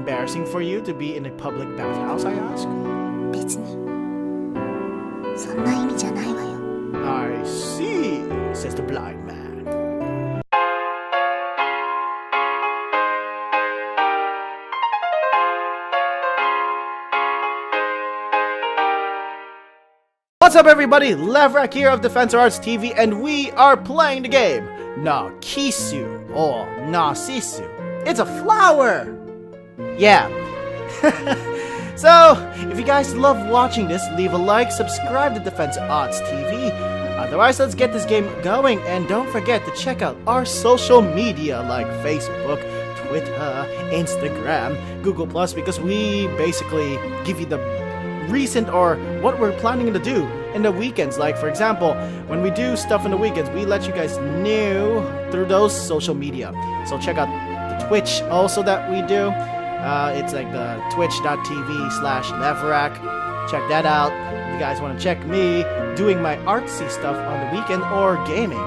embarrassing for you to be in a public bathhouse, I ask? 別にそんな意味じゃないわよ。 I see, says the blind man. What's up, everybody? Levrak here of DefensorArtz TV, and we are playing the game Narcissu or Narcissu. It's a flower! Yeah. So, if you guys love watching this, leave a like, subscribe to DefensorArtz TV. Otherwise, let's get this game going, and don't forget to check out our social media like Facebook, Twitter, Instagram, Google+, because we basically give you the recent or what we're planning to do in the weekends. Like, for example, when we do stuff in the weekends, we let you guys know through those social media. So check out the Twitch also that we do. It's like the twitch.tv/Levrak. Check that out if you guys want to check me doing my artsy stuff on the weekend or gaming.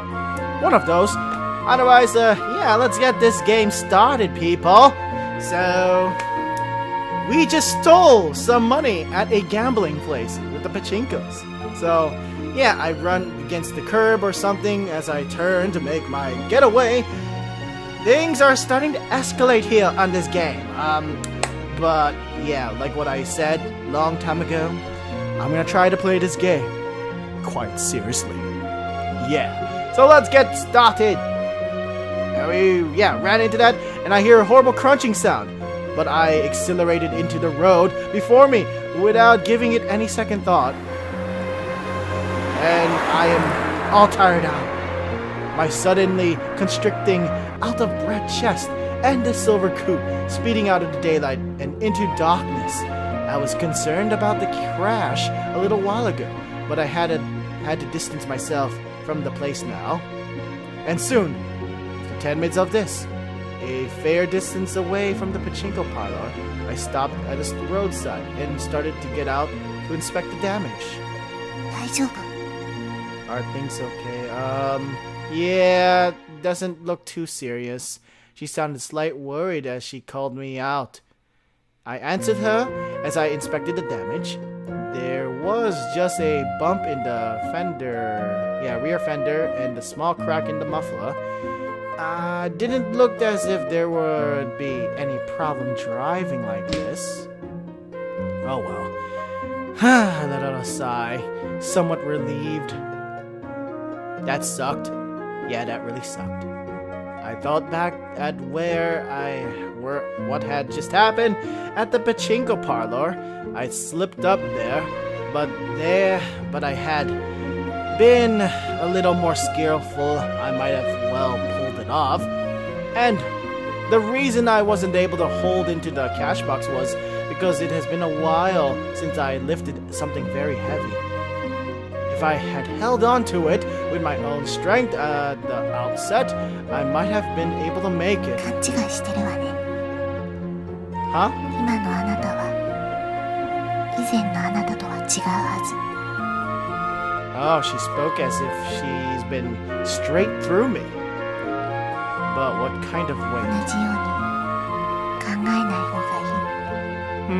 One of those. Otherwise, yeah, let's get this game started, people. So, we just stole some money at a gambling place with the pachinkos. So, yeah, I run against the curb or something as I turn to make my getaway. Things are starting to escalate here on this game. But yeah, like what I said long time ago, I'm gonna try to play this game quite seriously. Yeah, so let's get started. And we, ran into that, and I hear a horrible crunching sound. But I accelerated into the road before me without giving it any second thought. And I am all tired out. My suddenly constricting, out-of-breath chest and the silver coupe speeding out of the daylight and into darkness. I was concerned about the crash a little while ago, but I had to distance myself from the place now. And soon, after 10 minutes of this, a fair distance away from the pachinko parlor, I stopped at a roadside and started to get out to inspect the damage. 大丈夫？ Are things okay? Yeah, doesn't look too serious. She sounded slightly worried as she called me out. I answered her as I inspected the damage. There was just a bump in the fender, rear fender, and a small crack in the muffler. Didn't look as if there would be any problem driving like this. Oh well. I let out a sigh, somewhat relieved. That sucked. Yeah, that really sucked. I thought back at what had just happened at the pachinko parlor. I slipped up there, but I had been a little more skillful. I might have pulled it off. And the reason I wasn't able to hold into the cash box was because it has been a while since I lifted something very heavy. If I had held on to it with my own strength at the outset, I might have been able to make it. 勘違いしてるわね。 Huh? 今のあなたは以前のあなたとは違うはず。 Oh, she spoke as if she's been straight through me. But what kind of 同 way? じように考えない方がいい。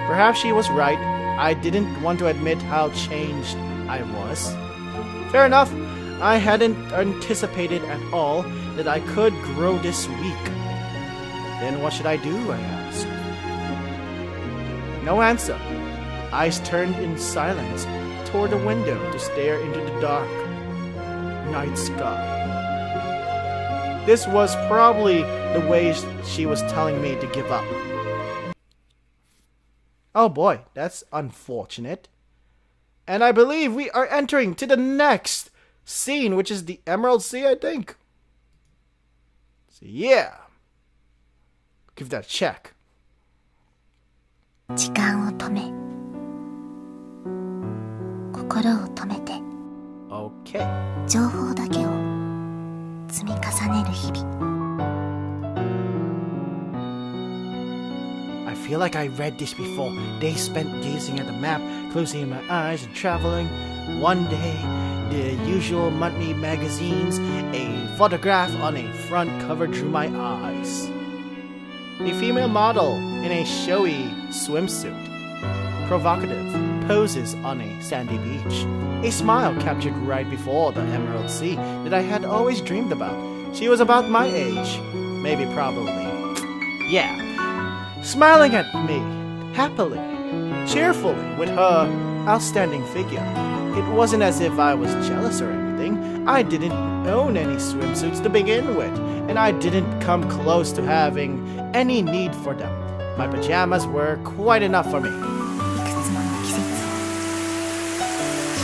Perhaps she was right. I didn't want to admit how changed I was. Fair enough. I hadn't anticipated at all that I could grow this weak. Then what should I do, I asked. No answer. Eyes turned in silence toward the window to stare into the dark night sky. This was probably the way she was telling me to give up. Oh boy, that's unfortunate. And I believe we are entering to the next scene, which is the Emerald Sea, I think. So yeah. Give that a check. 時間を止め、心を止めて、 Okay. 情報だけを積み重ねる日々。 I feel like I read this before. Days spent gazing at the map, closing my eyes and traveling. One day, the usual monthly magazines, a photograph on a front cover drew my eyes. A female model in a showy swimsuit. Provocative poses on a sandy beach. A smile captured right before the Emerald Sea that I had always dreamed about. She was about my age. Maybe, probably. Yeah. Smiling at me, happily, cheerfully, with her outstanding figure. It wasn't as if I was jealous or anything. I didn't own any swimsuits to begin with, and I didn't come close to having any need for them. My pajamas were quite enough for me. いくつもの季節を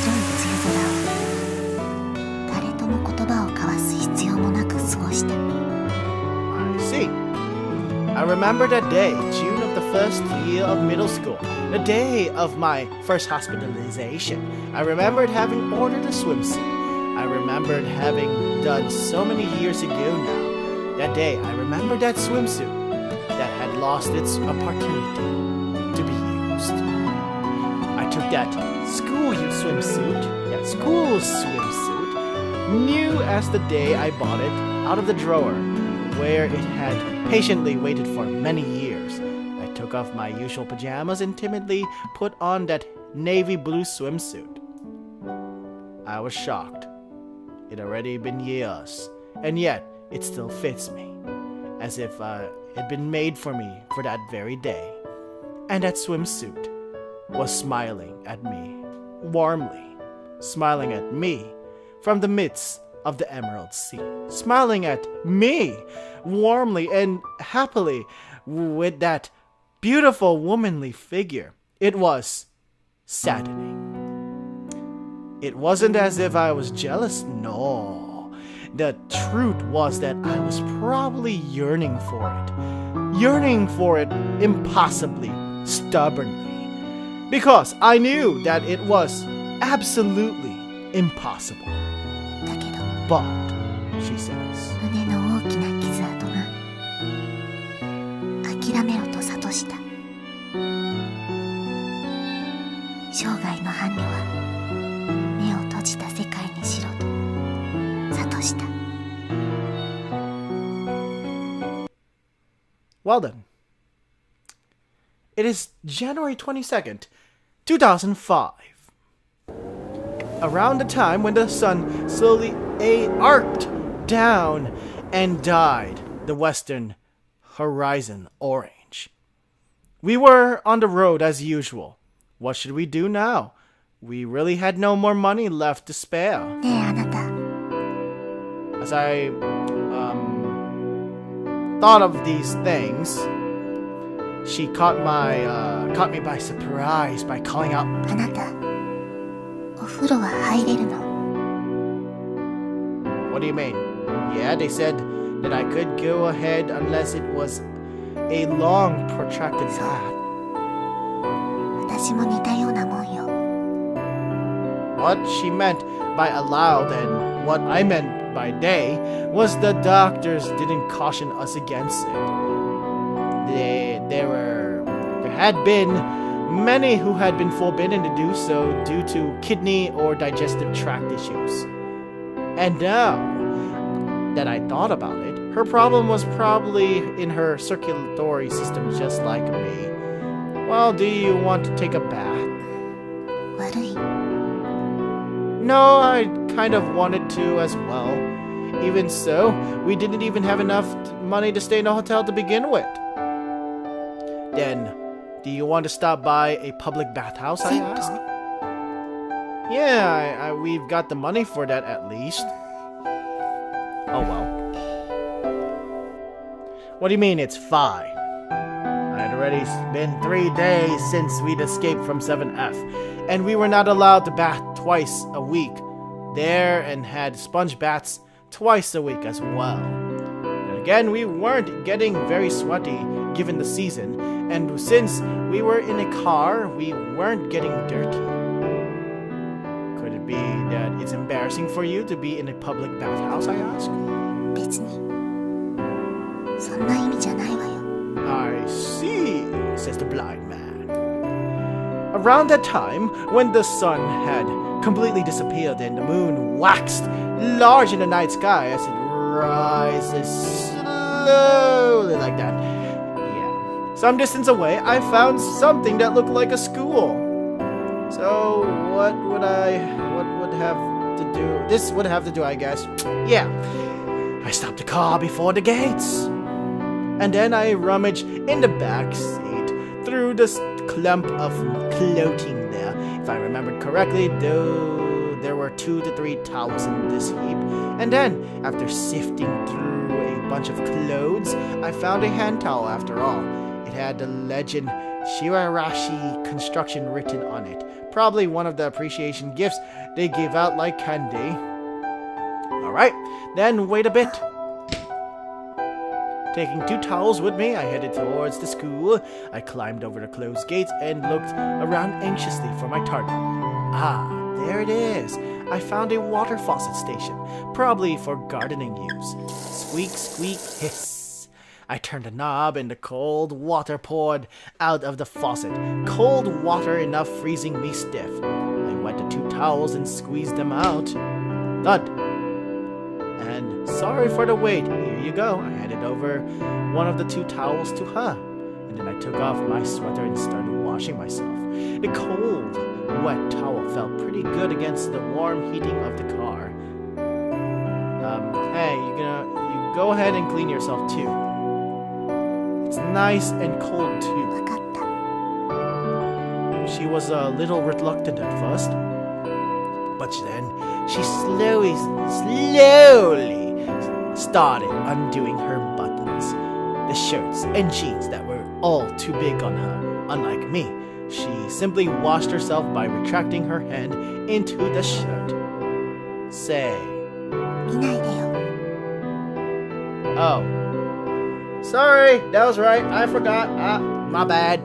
広い梅雨空を誰とも言葉を交わす必要もなく過ごした。 I see. I remember that day, June of the first year of middle school, the day of my first hospitalization. I remembered having ordered a swimsuit. I remembered having done so many years ago now. That day, I remembered that swimsuit that had lost its opportunity to be used. I took that school swimsuit, new as the day I bought it, out of the drawer, where it had patiently waited for many years. I took off my usual pajamas and timidly put on that navy blue swimsuit. I was shocked. It had already been years, and yet it still fits me, as if it had been made for me for that very day. And that swimsuit was smiling at me, warmly, smiling at me from the midst of the Emerald Sea, smiling at me warmly and happily with that beautiful womanly figure. It was saddening. It wasn't as if I was jealous, no. The truth was that I was probably yearning for it impossibly, stubbornly, because I knew that it was absolutely impossible. だけど But, she says, 胸の大きな傷跡が諦めろと諭した。生涯の伴侶は目を閉じた世界にしろと諭した。 Well then. It is January 22nd, 2005. Around the time when the sun slowly arced down and dyed the western horizon orange. We were on the road as usual. What should we do now? We really had no more money left to spare. ねえあなた、 As I thought of these things, she caught me by surprise by calling out, あなた、お風呂は入れるの？ "What do you mean?" Yeah, they said that I could go ahead unless it was a long, protracted bath. 私も似たようなもんよ。 What she meant by allowed and what I meant by they was the doctors didn't caution us against it. There had been many who had been forbidden to do so due to kidney or digestive tract issues. And now that I thought about it, her problem was probably in her circulatory system just like me. Well, do you want to take a bath? 悪い。 No, I kind of wanted to as well. Even so, we didn't even have enough money to stay in a hotel to begin with. Then, do you want to stop by a public bathhouse, I 銭湯？ asked? Yeah, we've got the money for that at least. Oh well. What do you mean it's fine? It had already been 3 days since we'd escaped from 7F, and we were not allowed to bath twice a week there and had sponge baths twice a week as well. And again, we weren't getting very sweaty given the season, and since we were in a car, we weren't getting dirty. Could it be that it's embarrassing for you to be in a public bathhouse, I asked? 別にそんな意味じゃないわよ。 I see, says the blind man. Around that time, when the sun had completely disappeared and the moon waxed large in the night sky as it rises slowly like that. Some distance away, I found something that looked like a school. So, what would have to do? This would have to do, I guess. Yeah. I stopped the car before the gates. And then I rummaged in the back seat through this clump of clothing there. If I remembered correctly, though, there were 2 to 3 towels in this heap. And then, after sifting through a bunch of clothes, I found a hand towel after all. It had the legend Shirarashi Construction written on it. Probably one of the appreciation gifts they give out like candy. Alright, then wait a bit. Taking 2 towels with me, I headed towards the school. I climbed over the closed gates and looked around anxiously for my target. Ah, there it is. I found a water faucet station, probably for gardening use. Squeak, squeak, hiss. I turned the knob and the cold water poured out of the faucet. Cold water enough freezing me stiff. I wet the 2 towels and squeezed them out. Thud. And sorry for the wait, here you go. I handed over one of the 2 towels to her. And then I took off my sweater and started washing myself. The cold, wet towel felt pretty good against the warm heating of the car. Hey, you go ahead and clean yourself too. It's nice and cold too. わかった。 She was a little reluctant at first, but then she slowly started undoing her buttons, the shirts and jeans that were all too big on her. Unlike me, she simply washed herself by retracting her hand into the shirt. Say, 見ないでよ。 oh, sorry, that was right, I forgot, my bad.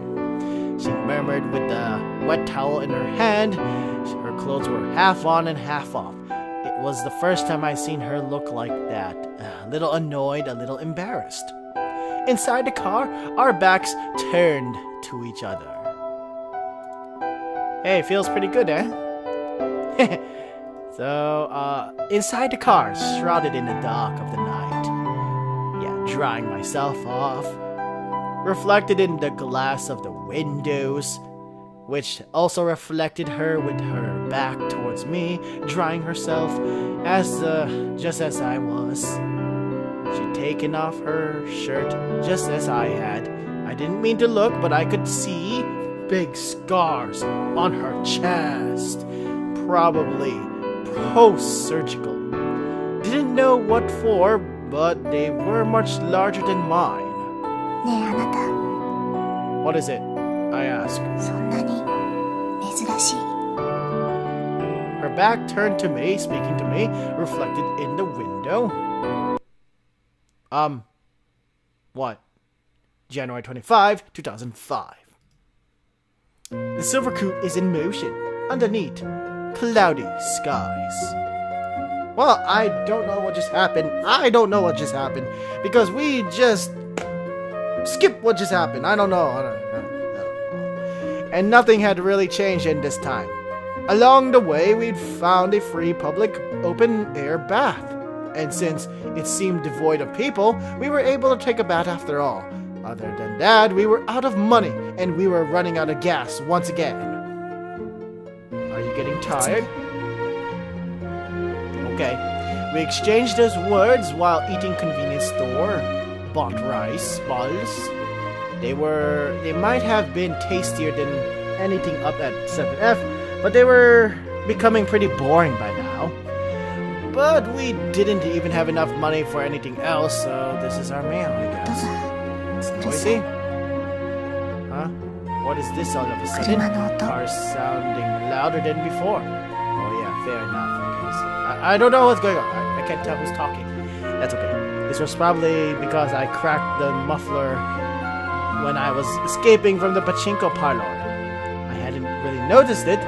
She murmured with the wet towel in her hand. Her clothes were half on and half off. It was the first time I'd seen her look like that. A little annoyed, a little embarrassed. Inside the car, our backs turned to each other. Hey, feels pretty good, eh? So, inside the car, shrouded in the dark of the night. Yeah, drying myself off. Reflected in the glass of the windows, which also reflected her with her back towards me, drying herself just as I was. She'd taken off her shirt just as I had. I didn't mean to look, but I could see big scars on her chest. Probably post-surgical. Didn't know what for, but they were much larger than mine. ねえあなた、 What is it? I asked. そんなに珍しい。 Her back turned to me, speaking to me, reflected in the window. What? January 25, 2005. The silver coupe is in motion, underneath cloudy skies. Well, I don't know what just happened. Because we just skip what just happened. I don't know. And nothing had really changed in this time. Along the way, we'd found a free public open-air bath. And since it seemed devoid of people, we were able to take a bath after all. Other than that, we were out of money, and we were running out of gas once again. Are you getting tired? Okay. We exchanged those words while eating convenience store. Bought rice balls. They might have been tastier than anything up at 7F, but they were becoming pretty boring by now. But we didn't even have enough money for anything else, so this is our meal, I 音 guess. が It's うるさ noisy. い。 Huh? What is this all of a 車 sudden? の音。 Cars sounding louder than before. Oh yeah, fair enough. I don't know what's going on. I can't tell who's talking. That's okay. This was probably because I cracked the muffler when I was escaping from the pachinko parlor. I hadn't really noticed it,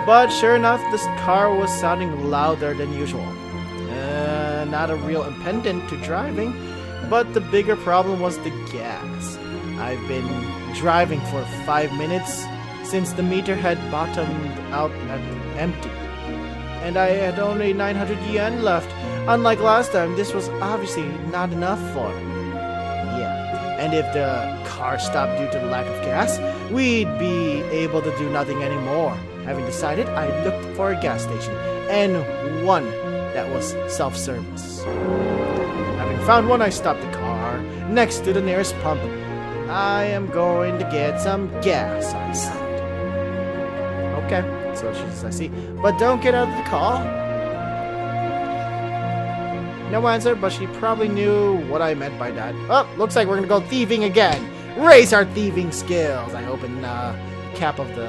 but sure enough, this car was sounding louder than usual. Not a real impediment to driving, but the bigger problem was the gas. I've been driving for 5 minutes since the meter had bottomed out and empty. And I had only 900 yen left. Unlike last time, this was obviously not enough for me. Yeah, And if the car stopped due to the lack of gas, we'd be able to do nothing anymore. Having decided, I looked for a gas station, and one that was self-service. Having found one, I stopped the car next to the nearest pump. I am going to get some gas, I said. Okay, so she says, I see. But don't get out of the car. No answer, but she probably knew what I meant by that. Oh, looks like we're gonna go thieving again. Raise our thieving skills. I open the cap of the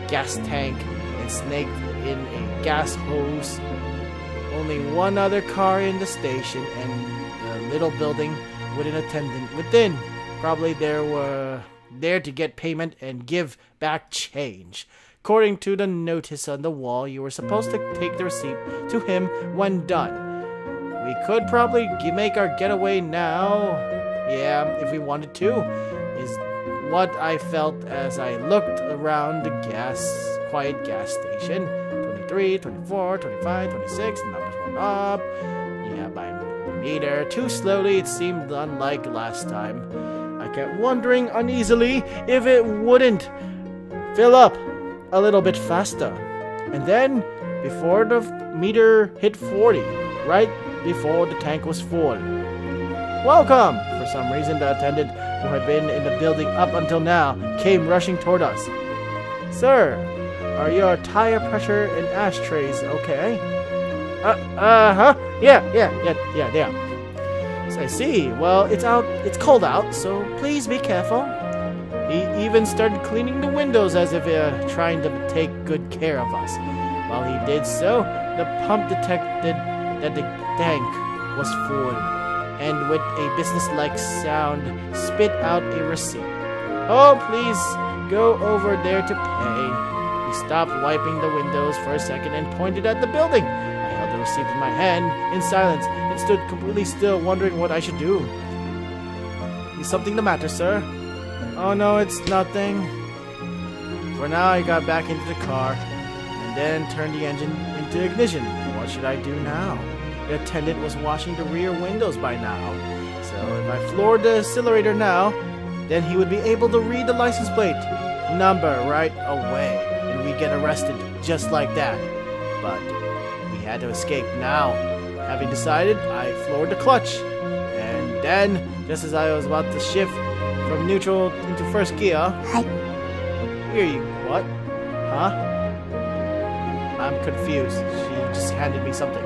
gas tank and snaked in a gas hose. Only one other car in the station and the little building with an attendant within. Probably there to get payment and give back change. According to the notice on the wall, you were supposed to take the receipt to him when done. We could probably make our getaway now. Yeah, if we wanted to, is what I felt as I looked around the quiet gas station. 23, 24, 25, 26, the numbers went up. Yeah, by the meter. Too slowly, it seemed unlike last time. I kept wondering uneasily if it wouldn't fill up a little bit faster. And then, before the meter hit 40, right before the tank was full. Welcome! For some reason, the attendant who had been in the building up until now came rushing toward us. Sir, are your tire pressure and ashtrays okay? Yeah. So I see. Well, it's cold out, so please be careful. He even started cleaning the windows as if trying to take good care of us. While he did so, the pump detected that the tank was full, and with a businesslike sound, spit out a receipt. Oh, please go over there to pay. He stopped wiping the windows for a second and pointed at the building. I held the receipt in my hand in silence and stood completely still, wondering what I should do. Is something the matter, sir? Oh no, it's nothing. For now, I got back into the car and then turned the engine into ignition. What should I do now? The attendant was washing the rear windows by now. So if I floored the accelerator now, then he would be able to read the license plate number right away, and we'd get arrested just like that. But we had to escape now. Having decided, I floored the clutch. And then, just as I was about to shift from neutral into first gear... Hi. Here you... What? Huh? I'm confused. She just handed me something.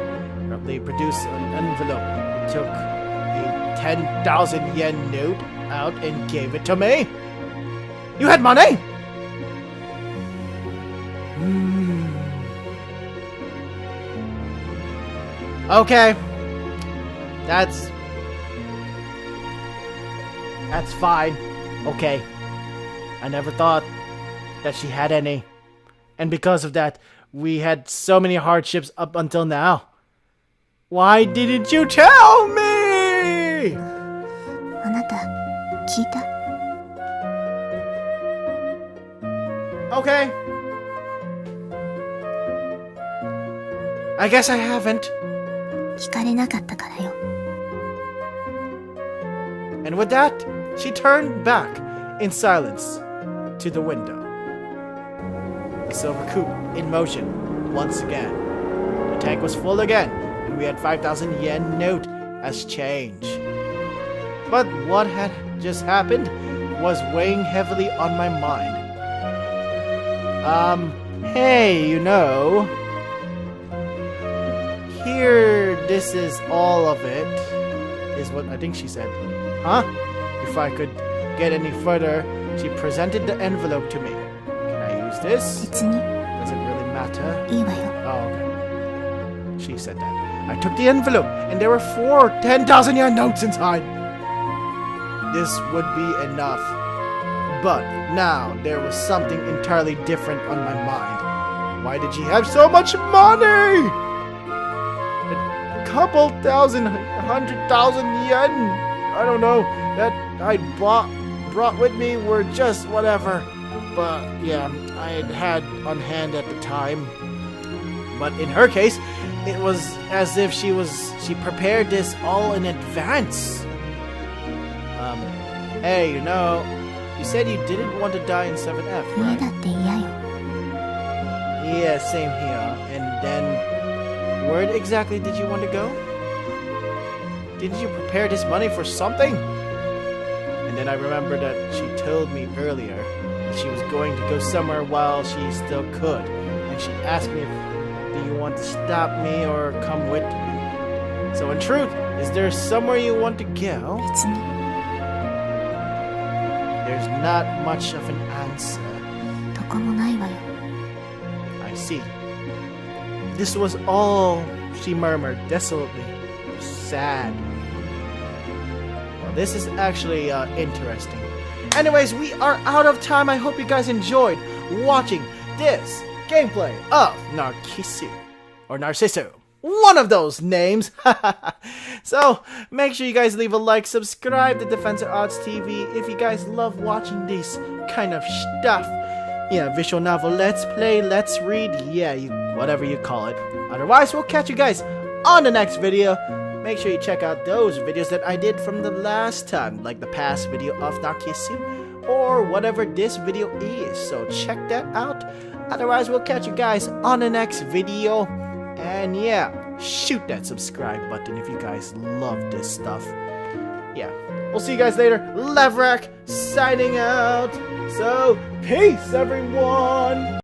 Abruptly produced an envelope. He took a 10,000 yen note out and gave it to me. You had money? Okay. That's fine. Okay. I never thought that she had any. And because of that, we had so many hardships up until now. Why didn't you tell me? あなた、聞いた？ Okay. I guess I haven't. 聞かれなかったからよ。 And with that, she turned back in silence to the window. The silver coupe in motion once again. The tank was full again, and we had 5,000 yen note as change. But what had just happened was weighing heavily on my mind. Hey, you know, here, this is all of it, is what I think she said. Huh? If I could get any further, she presented the envelope to me. Can I use this? 別に Does it really matter? いいわよ。 Oh, okay. She said that. I took the envelope, and there were 4 10,000 yen notes inside. This would be enough. But now there was something entirely different on my mind. Why did she have so much money? A couple thousand, 100,000 yen, I don't know, that I brought with me were just whatever. But yeah, I had on hand at the time. But in her case, it was as if she prepared this all in advance. Hey, you said you didn't want to die in 7F, 家 right? だって嫌よ。 Yeah, same here. And then, where exactly did you want to go? Didn't you prepare this money for something? And then I remember that she told me earlier that she was going to go somewhere while she still could. And she asked me do you want to stop me or come with me? So in truth, is there somewhere you want to go? 別に There's not much of an answer. どこもないわよ。 I see. This was all, she murmured desolately. Sad. Well, this is actually interesting. Anyways, we are out of time. I hope you guys enjoyed watching this gameplay of Narcissu. Or Narcissu. One of those names. So, make sure you guys leave a like, subscribe to DefensorArtz TV if you guys love watching this kind of stuff. Yeah, visual novel, let's play, let's read, yeah, whatever you call it. Otherwise, we'll catch you guys on the next video. Make sure you check out those videos that I did from the last time, like the past video of Narcissu, or whatever this video is. So check that out. Otherwise, we'll catch you guys on the next video. And yeah, shoot that subscribe button if you guys love this stuff. Yeah, we'll see you guys later. Levrak signing out. So, peace everyone!